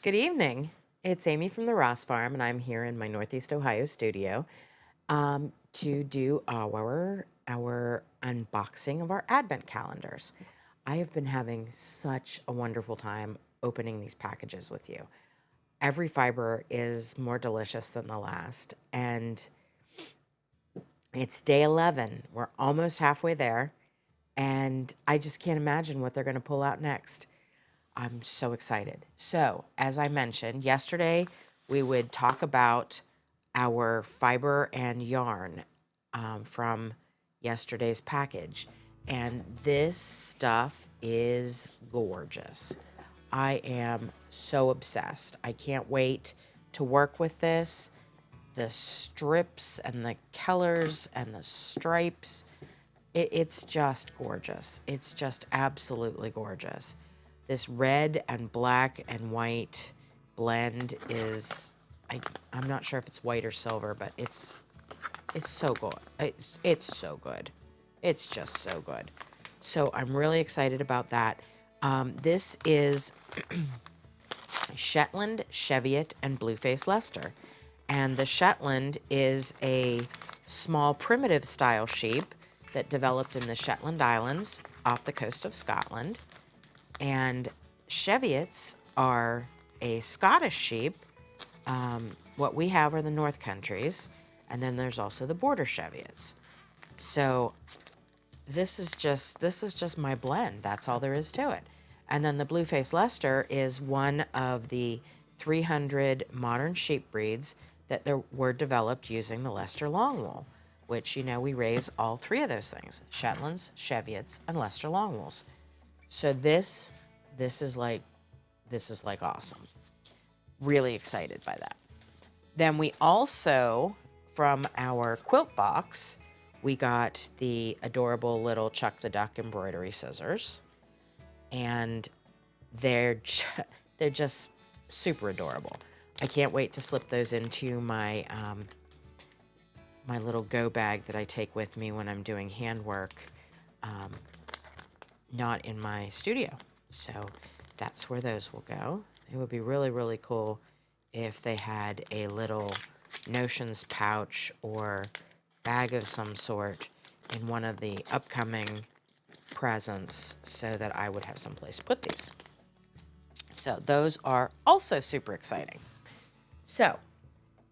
Good evening. It's Amy from the Ross Farm, and I'm here in my Northeast Ohio studio to do our unboxing of our Advent calendars. I have been having such a wonderful time opening these packages with you. Every fiber is more delicious than the last, and it's day 11. We're almost halfway there, and I just can't imagine what they're going to pull out next. I'm so excited. So, as I mentioned, yesterday we would talk about our fiber and yarn from yesterday's package. And this stuff is gorgeous. I am so obsessed. I can't wait to work with this. The strips and the colors and the stripes, it's just gorgeous. It's just absolutely gorgeous. This red and black and white blend is, I'm not sure if it's white or silver, but it's so good. It's so good. It's just so good. So I'm really excited about that. This is Shetland, Cheviot, and Blueface Leicester. And the Shetland is a small primitive style sheep that developed in the Shetland Islands off the coast of Scotland. And Cheviots are a Scottish sheep. What we have are the North Countries, and then there's also the Border Cheviots. So this is just my blend. That's all there is to it. And then the Blueface Leicester is one of the 300 modern sheep breeds that were developed using the Leicester Longwool, which, you know, we raise all three of those things: Shetlands, Cheviots, and Leicester Longwools. So this is like awesome. Really excited by that. Then we also, from our quilt box, we got the adorable little Chuck the Duck embroidery scissors, and they're just super adorable. I can't wait to slip those into my my little go bag that I take with me when I'm doing handwork, not in my studio. So that's where those will go. It would be really, really cool if they had a little notions pouch or bag of some sort in one of the upcoming presents so that I would have someplace to put these. So those are also super exciting. So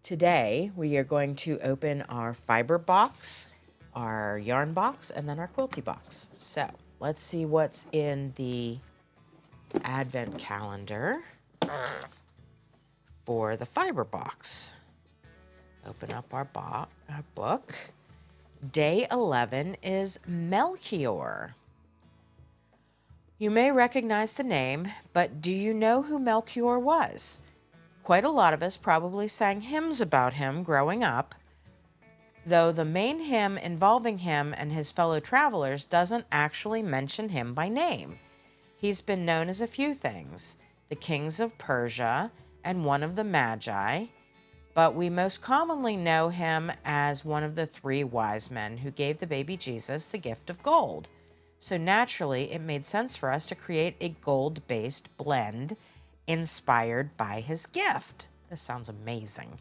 today we are going to open our fiber box, our yarn box, and then our quilty box. So let's see what's in the Advent calendar for the fiber box. Open up our book. Day 11 is Melchior. You may recognize the name, but do you know who Melchior was? Quite a lot of us probably sang hymns about him growing up, though the main hymn involving him and his fellow travelers doesn't actually mention him by name. He's been known as a few things: the kings of Persia and one of the Magi, but we most commonly know him as one of the three wise men who gave the baby Jesus the gift of gold. So naturally, it made sense for us to create a gold-based blend inspired by his gift. This sounds amazing.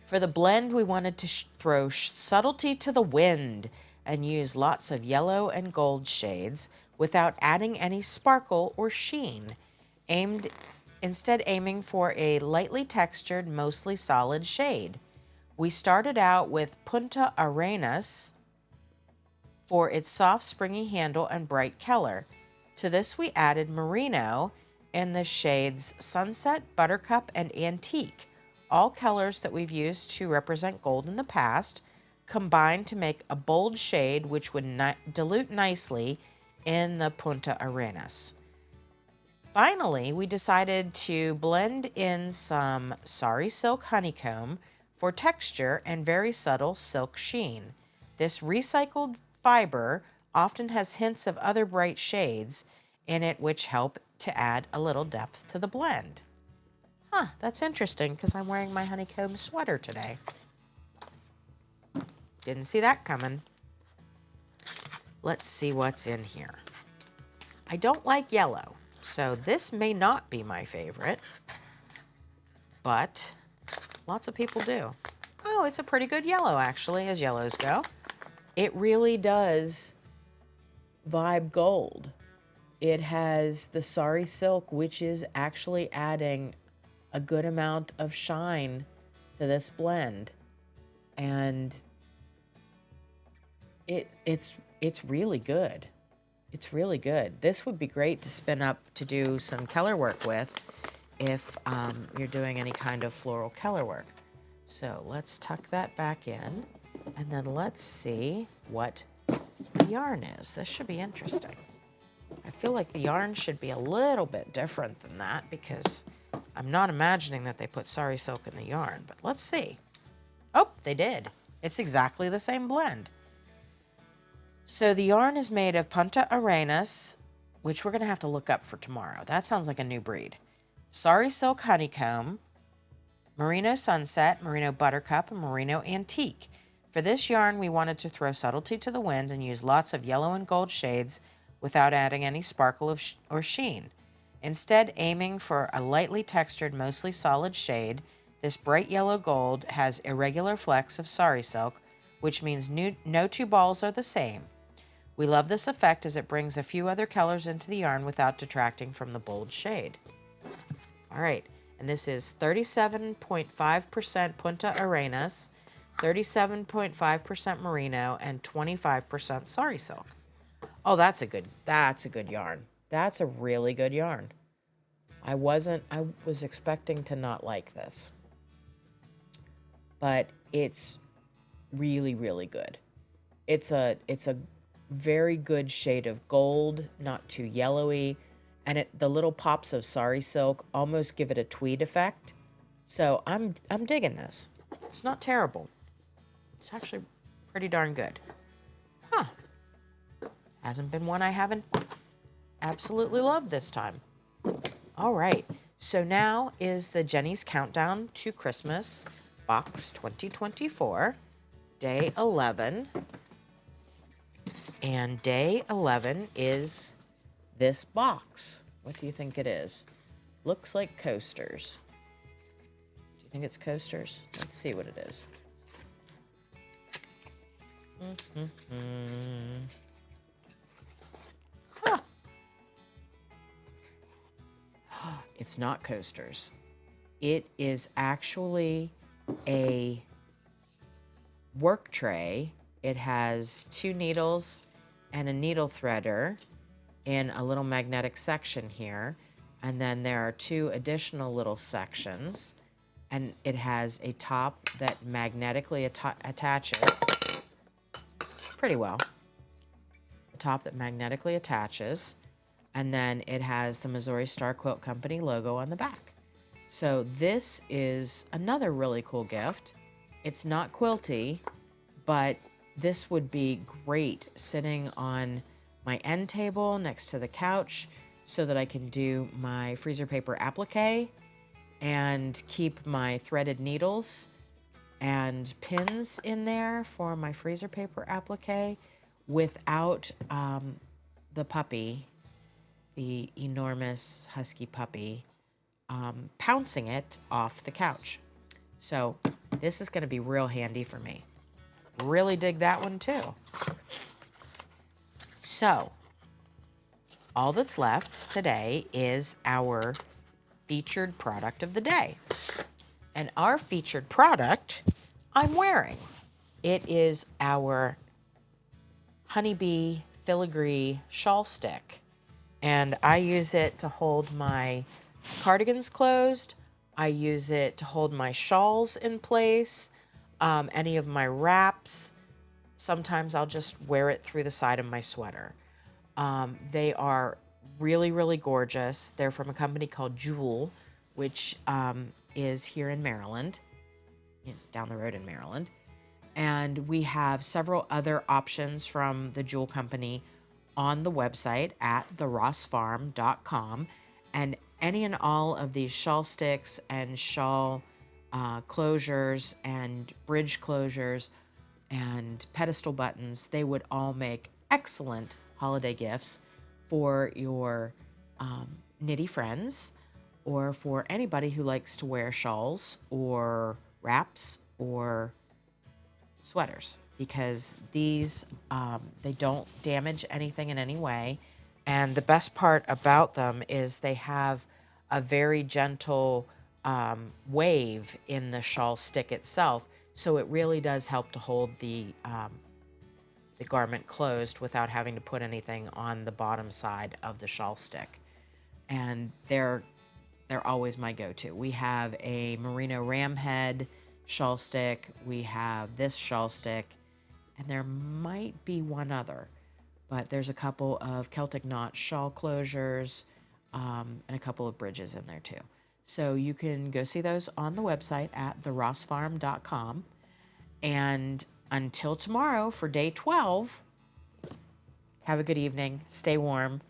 For the blend, we wanted to throw subtlety to the wind and use lots of yellow and gold shades without adding any sparkle or sheen, instead aiming for a lightly textured, mostly solid shade. We started out with Punta Arenas for its soft, springy handle and bright color. To this we added Merino in the shades Sunset, Buttercup, and Antique, all colors that we've used to represent gold in the past, combined to make a bold shade which would dilute nicely in the Punta Arenas. Finally, we decided to blend in some Sari Silk Honeycomb for texture and very subtle silk sheen. This recycled fiber often has hints of other bright shades in it which help to add a little depth to the blend. That's interesting because I'm wearing my honeycomb sweater today. Didn't see that coming. Let's see what's in here. I don't like yellow. So this may not be my favorite, but lots of people do. Oh, it's a pretty good yellow, actually, as yellows go. It really does vibe gold. It has the sari silk, which is actually adding a good amount of shine to this blend. And it's really good. It's really good. This would be great to spin up to do some color work with if you're doing any kind of floral color work. So let's tuck that back in, and then let's see what the yarn is. This should be interesting. I feel like the yarn should be a little bit different than that because I'm not imagining that they put sari silk in the yarn, but let's see. Oh, they did. It's exactly the same blend. So the yarn is made of Punta Arenas, which we're going to have to look up for tomorrow. That sounds like a new breed. Sari Silk Honeycomb, Merino Sunset, Merino Buttercup, and Merino Antique. For this yarn, we wanted to throw subtlety to the wind and use lots of yellow and gold shades without adding any sparkle or sheen. Instead, aiming for a lightly textured, mostly solid shade, this bright yellow gold has irregular flecks of sari silk, which means no two balls are the same. We love this effect as it brings a few other colors into the yarn without detracting from the bold shade. All right, and this is 37.5% Punta Arenas, 37.5% Merino, and 25% Sari Silk. Oh, that's a good yarn. That's a really good yarn. I was expecting to not like this, but it's really, really good. It's a very good shade of gold, not too yellowy, and the little pops of sari silk almost give it a tweed effect. So I'm digging this. It's not terrible. It's actually pretty darn good. Huh. Hasn't been one I haven't absolutely loved this time. All right. So now is the Jenny's Countdown to Christmas box 2024, day 11. And day 11 is this box. What do you think it is? Looks like coasters. Do you think it's coasters? Let's see what it is. Huh. It's not coasters. It is actually a work tray. It has 2 needles and a needle threader in a little magnetic section here. And then there are 2 additional little sections. And it has a top that magnetically attaches pretty well. The top that magnetically attaches. And then it has the Missouri Star Quilt Company logo on the back. So this is another really cool gift. It's not quilty, but this would be great sitting on my end table next to the couch so that I can do my freezer paper applique and keep my threaded needles and pins in there for my freezer paper applique without the puppy, the enormous husky puppy, pouncing it off the couch. So this is going to be real handy for me. Really dig that one too. So all that's left today is our featured product of the day. And our featured product I'm wearing. It is our Honeybee Filigree shawl stick. And I use it to hold my cardigans closed. I use it to hold my shawls in place, any of my wraps. Sometimes I'll just wear it through the side of my sweater. They are really, really gorgeous. They're from a company called Jewel, which is here in Maryland, down the road in Maryland. And we have several other options from the Jewel company on the website at therossfarm.com. And any and all of these shawl sticks and shawl closures and bridge closures and pedestal buttons, they would all make excellent holiday gifts for your knitty friends or for anybody who likes to wear shawls or wraps or sweaters, because these they don't damage anything in any way, and the best part about them is they have a very gentle wave in the shawl stick itself, so it really does help to hold the garment closed without having to put anything on the bottom side of the shawl stick. And they're always my go-to. We have a merino ram head shawl stick, we have this shawl stick, and there might be one other, but there's a couple of Celtic knot shawl closures, and a couple of bridges in there too. So you can go see those on the website at therossfarm.com. And until tomorrow for day 12, have a good evening, stay warm,